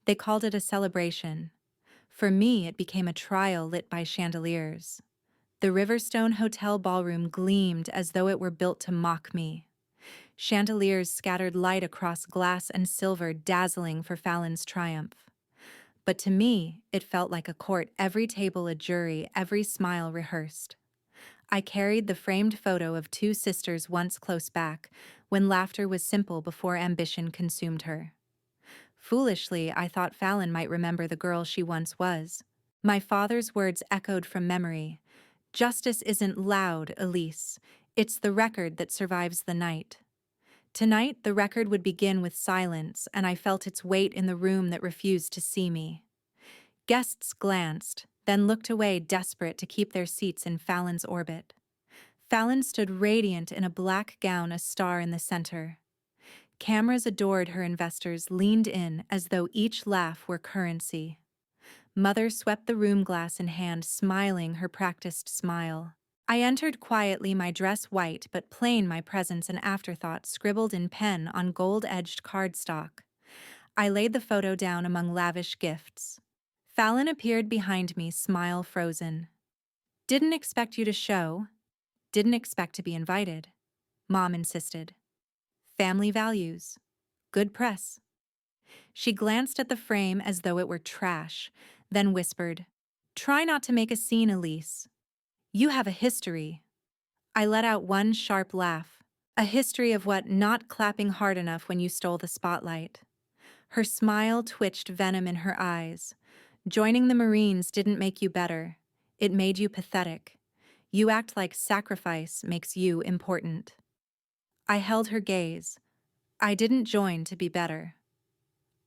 They called it a celebration. For me, it became a trial lit by chandeliers. The Riverstone Hotel ballroom gleamed as though it were built to mock me. Chandeliers scattered light across glass and silver, dazzling for Fallon's triumph. But to me, it felt like a court, every table a jury, every smile rehearsed. I carried the framed photo of two sisters once close back, when laughter was simple before ambition consumed her. Foolishly, I thought Fallon might remember the girl she once was. My father's words echoed from memory. Justice isn't loud, Elise. It's the record that survives the night. Tonight, the record would begin with silence, and I felt its weight in the room that refused to see me. Guests glanced, then looked away, desperate to keep their seats in Fallon's orbit. Fallon stood radiant in a black gown, a star in the center. Cameras adored her, investors leaned in as though each laugh were currency. Mother swept the room, glass in hand, smiling her practiced smile. I entered quietly, my dress white but plain, my presence an afterthought scribbled in pen on gold-edged cardstock. I laid the photo down among lavish gifts. Fallon appeared behind me, smile frozen. "Didn't expect you to show. Didn't expect to be invited," Mom insisted. "Family values. Good press." She glanced at the frame as though it were trash, then whispered, "Try not to make a scene, Elise. You have a history." I let out one sharp laugh. A history of what? Not clapping hard enough when you stole the spotlight. Her smile twitched, venom in her eyes. "Joining the Marines didn't make you better. It made you pathetic. You act like sacrifice makes you important." I held her gaze. "I didn't join to be better.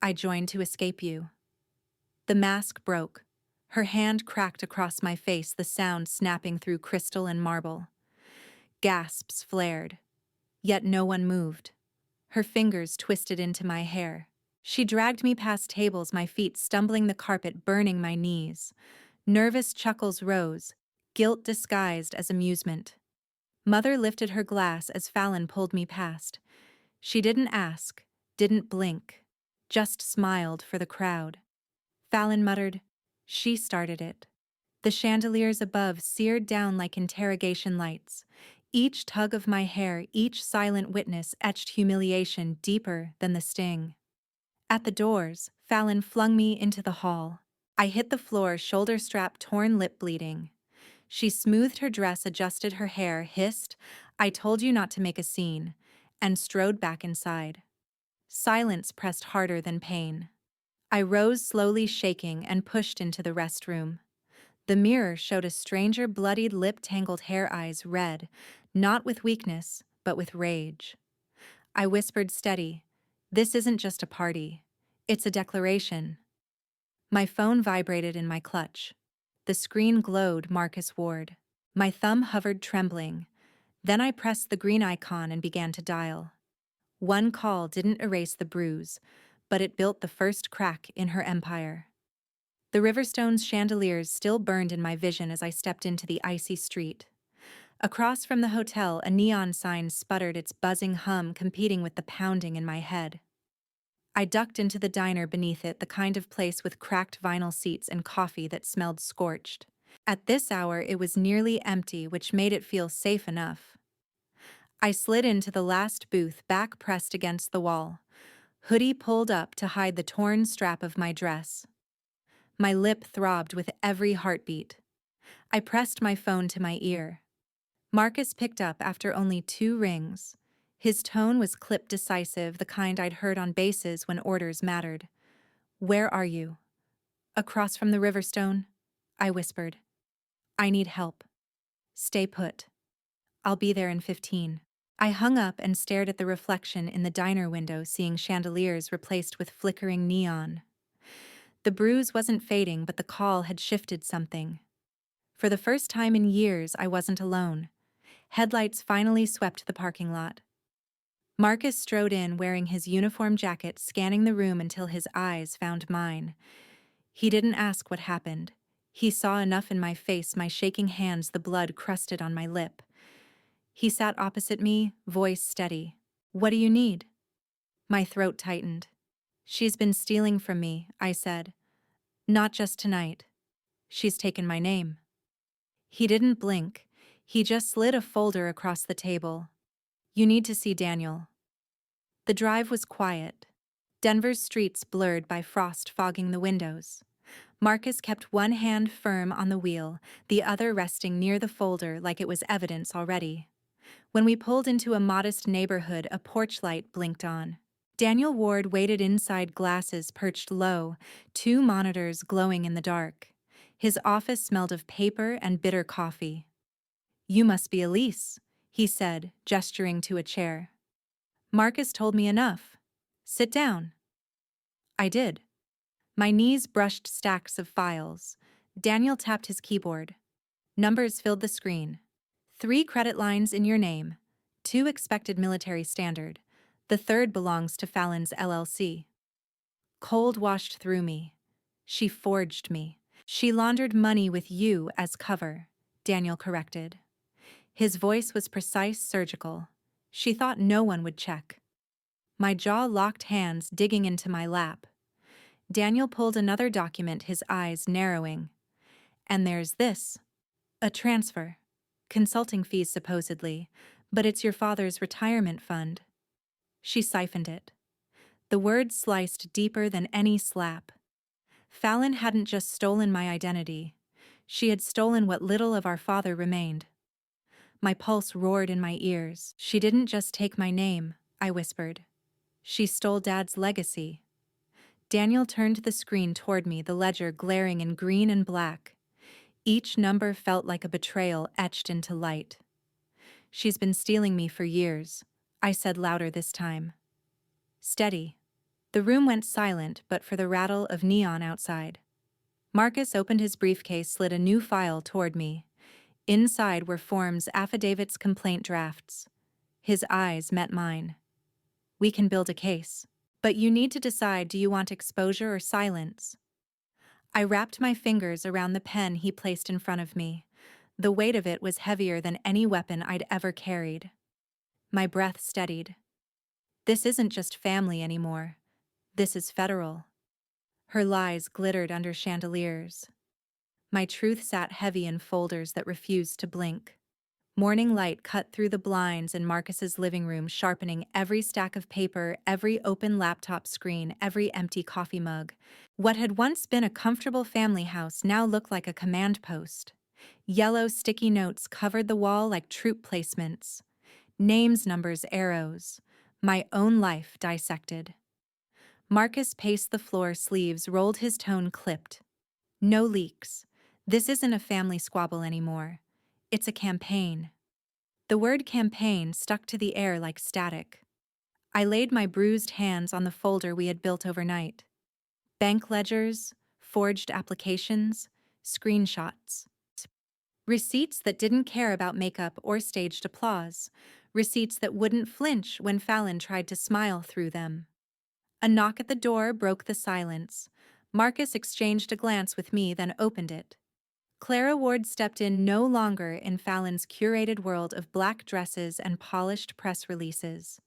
I joined to escape you." The mask broke. Her hand cracked across my face, the sound snapping through crystal and marble. Gasps flared. Yet no one moved. Her fingers twisted into my hair. She dragged me past tables, my feet stumbling the carpet, burning my knees. Nervous chuckles rose, guilt disguised as amusement. Mother lifted her glass as Fallon pulled me past. She didn't ask, didn't blink, just smiled for the crowd. Fallon muttered, "She started it." The chandeliers above seared down like interrogation lights. Each tug of my hair, each silent witness etched humiliation deeper than the sting. At the doors, Fallon flung me into the hall. I hit the floor, shoulder strap torn, lip bleeding. She smoothed her dress, adjusted her hair, hissed, "I told you not to make a scene," and strode back inside. Silence pressed harder than pain. I rose slowly, shaking, and pushed into the restroom. The mirror showed a stranger, bloodied lip, tangled hair, eyes red, not with weakness, but with rage. I whispered, "Steady. This isn't just a party. It's a declaration." My phone vibrated in my clutch. The screen glowed, Marcus Ward. My thumb hovered, trembling. Then I pressed the green icon and began to dial. One call didn't erase the bruise, but it built the first crack in her empire. The Riverstone's chandeliers still burned in my vision as I stepped into the icy street. Across from the hotel, a neon sign sputtered, its buzzing hum competing with the pounding in my head. I ducked into the diner beneath it, the kind of place with cracked vinyl seats and coffee that smelled scorched. At this hour, it was nearly empty, which made it feel safe enough. I slid into the last booth, back pressed against the wall, hoodie pulled up to hide the torn strap of my dress. My lip throbbed with every heartbeat. I pressed my phone to my ear. Marcus picked up after only 2 rings. His tone was clipped, decisive, the kind I'd heard on bases when orders mattered. "Where are you?" "Across from the Riverstone," I whispered. "I need help." "Stay put. I'll be there in 15. I hung up and stared at the reflection in the diner window, seeing chandeliers replaced with flickering neon. The bruise wasn't fading, but the call had shifted something. For the first time in years, I wasn't alone. Headlights finally swept the parking lot. Marcus strode in, wearing his uniform jacket, scanning the room until his eyes found mine. He didn't ask what happened. He saw enough in my face, my shaking hands, the blood crusted on my lip. He sat opposite me, voice steady. "What do you need?" My throat tightened. She's been stealing from me, I said. Not just tonight. She's taken my name. He didn't blink. He just slid a folder across the table. You need to see Daniel. The drive was quiet. Denver's streets blurred by frost fogging the windows. Marcus kept one hand firm on the wheel, the other resting near the folder like it was evidence already. When we pulled into a modest neighborhood, a porch light blinked on. Daniel Ward waited inside glasses perched low, two monitors glowing in the dark. His office smelled of paper and bitter coffee. You must be Elise, he said, gesturing to a chair. Marcus told me enough. Sit down. I did. My knees brushed stacks of files. Daniel tapped his keyboard. Numbers filled the screen. 3 credit lines in your name. 2 expected military standard. The third belongs to Fallon's LLC. Cold washed through me. She forged me. She laundered money with you as cover, Daniel corrected. His voice was precise, surgical. She thought no one would check. My jaw locked, hands digging into my lap. Daniel pulled another document, his eyes narrowing. And there's this. A transfer. Consulting fees supposedly, but it's your father's retirement fund. She siphoned it. The words sliced deeper than any slap. Fallon hadn't just stolen my identity. She had stolen what little of our father remained. My pulse roared in my ears. She didn't just take my name, I whispered. She stole Dad's legacy. Daniel turned the screen toward me, the ledger glaring in green and black. Each number felt like a betrayal etched into light. She's been stealing me for years, I said louder this time. Steady. The room went silent but for the rattle of neon outside. Marcus opened his briefcase, slid a new file toward me. Inside were forms, affidavits, complaint drafts. His eyes met mine. We can build a case. But you need to decide, do you want exposure or silence? I wrapped my fingers around the pen he placed in front of me. The weight of it was heavier than any weapon I'd ever carried. My breath steadied. This isn't just family anymore. This is federal. Her lies glittered under chandeliers. My truth sat heavy in folders that refused to blink. Morning light cut through the blinds in Marcus's living room, sharpening every stack of paper, every open laptop screen, every empty coffee mug. What had once been a comfortable family house now looked like a command post. Yellow sticky notes covered the wall like troop placements. Names, numbers, arrows. My own life dissected. Marcus paced the floor, sleeves rolled, his tone clipped. No leaks. This isn't a family squabble anymore. It's a campaign. The word campaign stuck to the air like static. I laid my bruised hands on the folder we had built overnight. Bank ledgers, forged applications, screenshots. Receipts that didn't care about makeup or staged applause. Receipts that wouldn't flinch when Fallon tried to smile through them. A knock at the door broke the silence. Marcus exchanged a glance with me, then opened it. Clara Ward stepped in, no longer in Fallon's curated world of black dresses and polished press releases.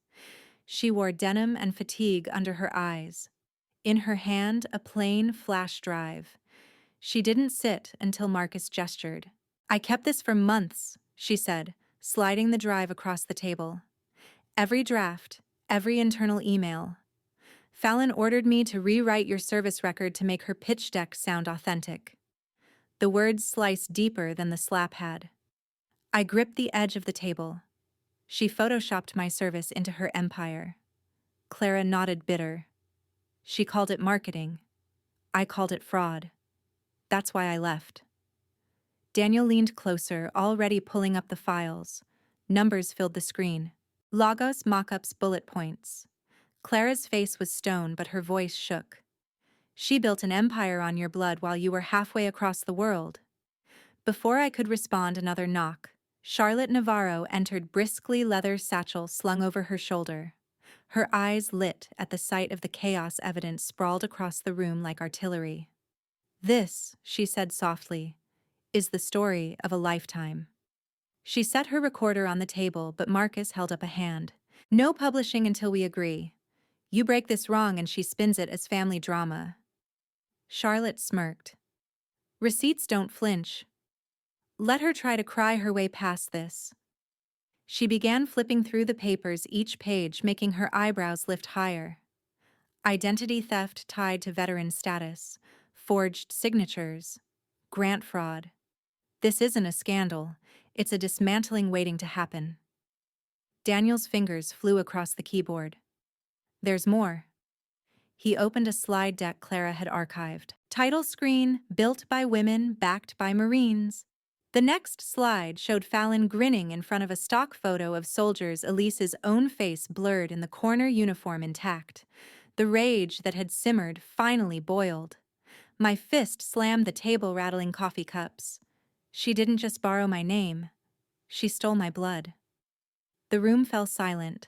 She wore denim and fatigue under her eyes. In her hand, a plain flash drive. She didn't sit until Marcus gestured. I kept this for months, she said, sliding the drive across the table. Every draft, every internal email. Fallon ordered me to rewrite your service record to make her pitch deck sound authentic. The words sliced deeper than the slap had. I gripped the edge of the table. She photoshopped my service into her empire. Clara nodded, bitter. She called it marketing. I called it fraud. That's why I left. Daniel leaned closer, already pulling up the files. Numbers filled the screen. Logos, mock-ups, bullet points. Clara's face was stone, but her voice shook. She built an empire on your blood while you were halfway across the world. Before I could respond, another knock. Charlotte Navarro entered, briskly, leather satchel slung over her shoulder. Her eyes lit at the sight of the chaos evidence sprawled across the room like artillery. This, she said softly, is the story of a lifetime. She set her recorder on the table, but Marcus held up a hand. No publishing until we agree. You break this wrong and she spins it as family drama. Charlotte smirked. Receipts don't flinch. Let her try to cry her way past this. She began flipping through the papers, each page making her eyebrows lift higher. Identity theft tied to veteran status, forged signatures, grant fraud. This isn't a scandal, it's a dismantling waiting to happen. Daniel's fingers flew across the keyboard. There's more. He opened a slide deck Clara had archived. Title screen, built by women, backed by Marines. The next slide showed Fallon grinning in front of a stock photo of soldiers, Elise's own face blurred in the corner, uniform intact. The rage that had simmered finally boiled. My fist slammed the table, rattling coffee cups. She didn't just borrow my name. She stole my blood. The room fell silent.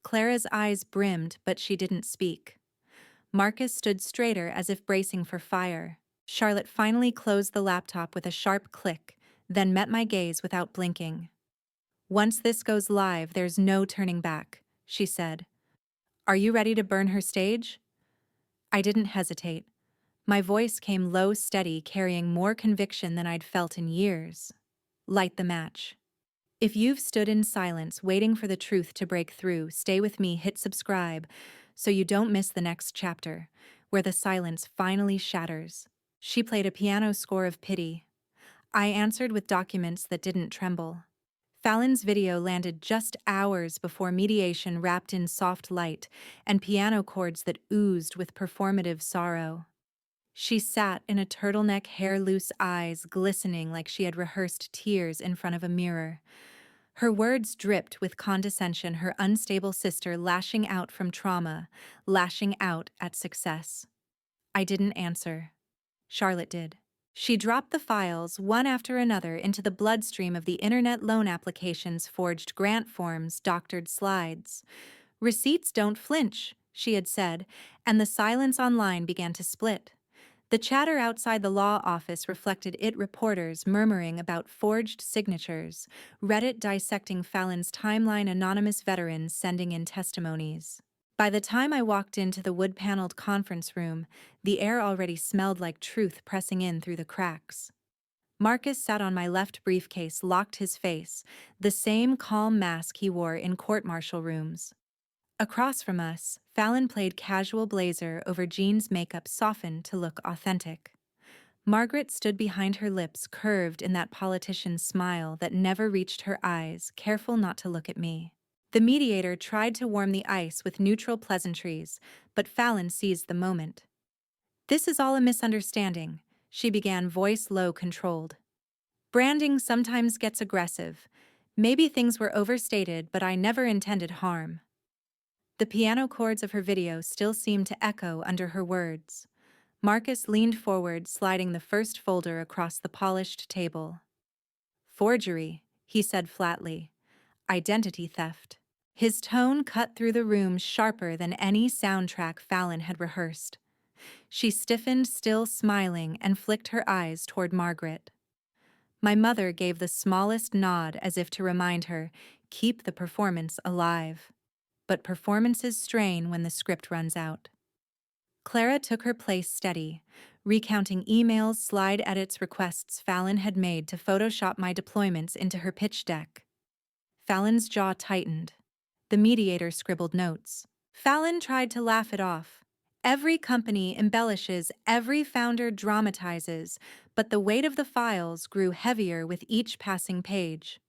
Clara's eyes brimmed, but she didn't speak. Marcus stood straighter as if bracing for fire. Charlotte finally closed the laptop with a sharp click, then met my gaze without blinking. Once this goes live, there's no turning back, she said. Are you ready to burn her stage? I didn't hesitate. My voice came low, steady, carrying more conviction than I'd felt in years. Light the match. If you've stood in silence waiting for the truth to break through, stay with me, hit subscribe, so you don't miss the next chapter, where the silence finally shatters. She played a piano score of pity. I answered with documents that didn't tremble. Fallon's video landed just hours before mediation, wrapped in soft light and piano chords that oozed with performative sorrow. She sat in a turtleneck, hair loose, eyes glistening like she had rehearsed tears in front of a mirror. Her words dripped with condescension, her unstable sister lashing out from trauma, lashing out at success. I didn't answer. Charlotte did. She dropped the files, one after another, into the bloodstream of the internet, loan applications, forged grant forms, doctored slides. Receipts don't flinch, she had said, and the silence online began to split. The chatter outside the law office reflected it, reporters murmuring about forged signatures, Reddit dissecting Fallon's timeline, anonymous veterans sending in testimonies. By the time I walked into the wood-paneled conference room, the air already smelled like truth pressing in through the cracks. Marcus sat on my left briefcase, locked his face, the same calm mask he wore in court-martial rooms. Across from us, Fallon played casual blazer over jeans, makeup softened to look authentic. Margaret stood behind, her lips curved in that politician's smile that never reached her eyes, careful not to look at me. The mediator tried to warm the ice with neutral pleasantries, but Fallon seized the moment. This is all a misunderstanding, she began, voice low, controlled. Branding sometimes gets aggressive. Maybe things were overstated, but I never intended harm. The piano chords of her video still seemed to echo under her words. Marcus leaned forward, sliding the first folder across the polished table. Forgery, he said flatly. Identity theft. His tone cut through the room, sharper than any soundtrack Fallon had rehearsed. She stiffened, still smiling, and flicked her eyes toward Margaret. My mother gave the smallest nod as if to remind her, keep the performance alive. But performances strain when the script runs out. Clara took her place steady, recounting emails, slide edits, requests Fallon had made to Photoshop my deployments into her pitch deck. Fallon's jaw tightened. The mediator scribbled notes. Fallon tried to laugh it off. Every company embellishes, every founder dramatizes, but the weight of the files grew heavier with each passing page.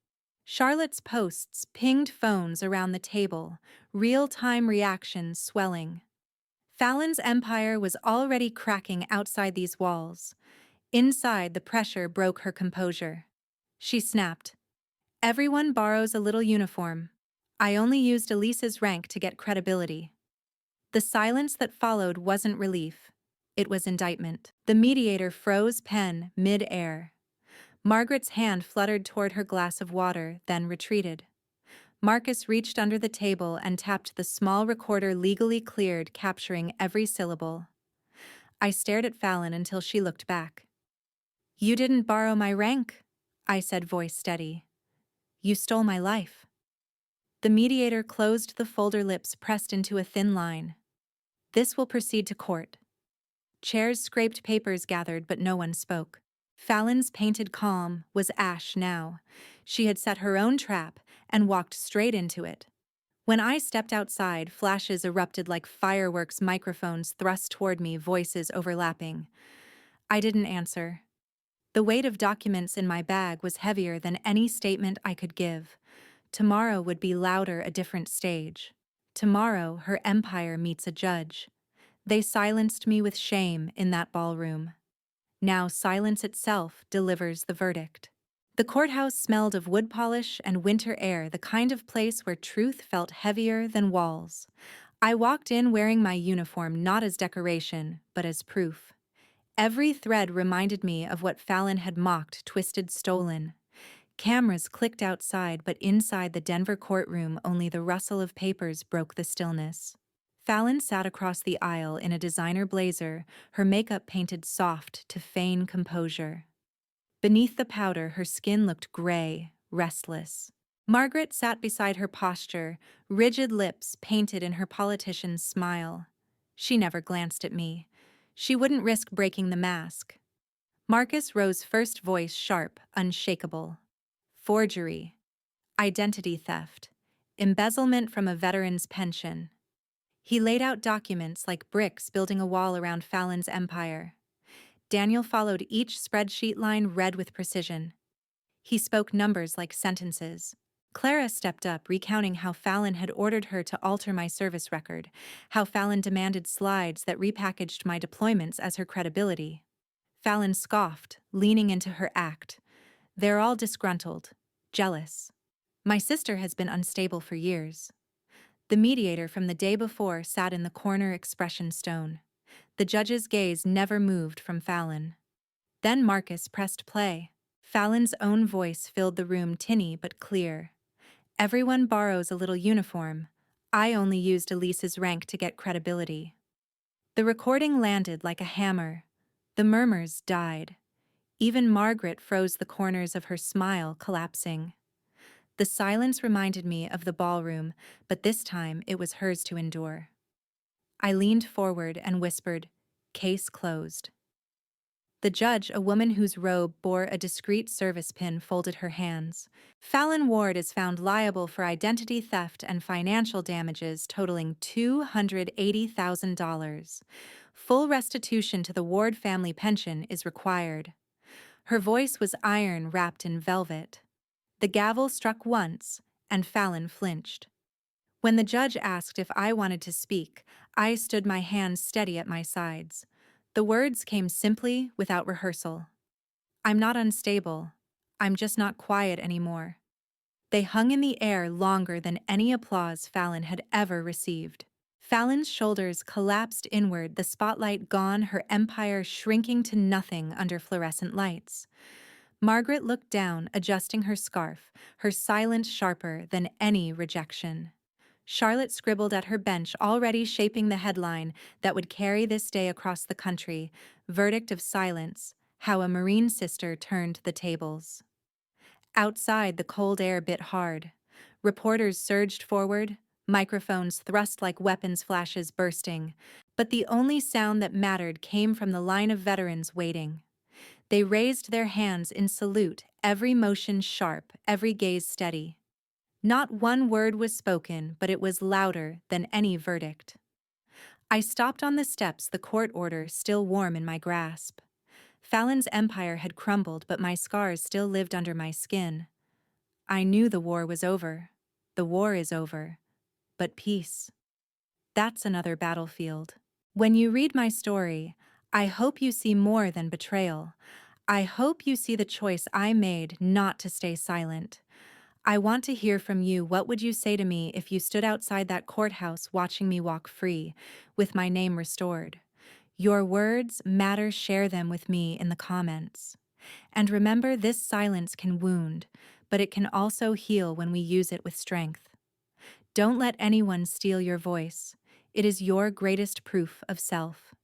Charlotte's posts pinged phones around the table, real-time reactions swelling. Fallon's empire was already cracking outside these walls. Inside, the pressure broke her composure. She snapped. Everyone borrows a little uniform. I only used Elise's rank to get credibility. The silence that followed wasn't relief. It was indictment. The mediator froze, pen mid-air. Margaret's hand fluttered toward her glass of water, then retreated. Marcus reached under the table and tapped the small recorder, legally cleared, capturing every syllable. I stared at Fallon until she looked back. You didn't borrow my rank, I said, voice steady. You stole my life. The mediator closed the folder, lips pressed into a thin line. This will proceed to court. Chairs scraped, papers gathered, but no one spoke. Fallon's painted calm was ash now. She had set her own trap and walked straight into it. When I stepped outside, flashes erupted like fireworks, microphones thrust toward me, voices overlapping. I didn't answer. The weight of documents in my bag was heavier than any statement I could give. Tomorrow would be louder, a different stage. Tomorrow, her empire meets a judge. They silenced me with shame in that ballroom. Now silence itself delivers the verdict. The courthouse smelled of wood polish and winter air, the kind of place where truth felt heavier than walls. I walked in wearing my uniform not as decoration, but as proof. Every thread reminded me of what Fallon had mocked, twisted, stolen. Cameras clicked outside, but inside the Denver courtroom, only the rustle of papers broke the stillness. Fallon sat across the aisle in a designer blazer, her makeup painted soft to feign composure. Beneath the powder, her skin looked gray, restless. Margaret sat beside her, posture, rigid lips painted in her politician's smile. She never glanced at me. She wouldn't risk breaking the mask. Marcus rose first, voice sharp, unshakable. Forgery. Identity theft. Embezzlement from a veteran's pension. He laid out documents like bricks building a wall around Fallon's empire. Daniel followed each spreadsheet line, read with precision. He spoke numbers like sentences. Clara stepped up, recounting how Fallon had ordered her to alter my service record, how Fallon demanded slides that repackaged my deployments as her credibility. Fallon scoffed, leaning into her act. They're all disgruntled, jealous. My sister has been unstable for years. The mediator from the day before sat in the corner, expression stone. The judge's gaze never moved from Fallon. Then Marcus pressed play. Fallon's own voice filled the room, tinny but clear. Everyone borrows a little uniform. I only used Elise's rank to get credibility. The recording landed like a hammer. The murmurs died. Even Margaret froze, the corners of her smile collapsing. The silence reminded me of the ballroom, but this time it was hers to endure. I leaned forward and whispered, "Case closed." The judge, a woman whose robe bore a discreet service pin, folded her hands. Fallon Ward is found liable for identity theft and financial damages totaling $280,000. Full restitution to the Ward family pension is required. Her voice was iron wrapped in velvet. The gavel struck once, and Fallon flinched. When the judge asked if I wanted to speak, I stood, my hands steady at my sides. The words came simply, without rehearsal. I'm not unstable. I'm just not quiet anymore. They hung in the air longer than any applause Fallon had ever received. Fallon's shoulders collapsed inward, the spotlight gone, her empire shrinking to nothing under fluorescent lights. Margaret looked down, adjusting her scarf, her silence sharper than any rejection. Charlotte scribbled at her bench, already shaping the headline that would carry this day across the country: "Verdict of Silence, How a Marine Sister Turned the Tables." Outside, the cold air bit hard. Reporters surged forward, microphones thrust like weapons, flashes bursting. But the only sound that mattered came from the line of veterans waiting. They raised their hands in salute, every motion sharp, every gaze steady. Not one word was spoken, but it was louder than any verdict. I stopped on the steps, the court order still warm in my grasp. Fallon's empire had crumbled, but my scars still lived under my skin. I knew the war was over. The war is over. But peace, that's another battlefield. When you read my story, I hope you see more than betrayal. I hope you see the choice I made not to stay silent. I want to hear from you. What would you say to me if you stood outside that courthouse watching me walk free, with my name restored? Your words matter. Share them with me in the comments. And remember, this silence can wound, but it can also heal when we use it with strength. Don't let anyone steal your voice. It is your greatest proof of self.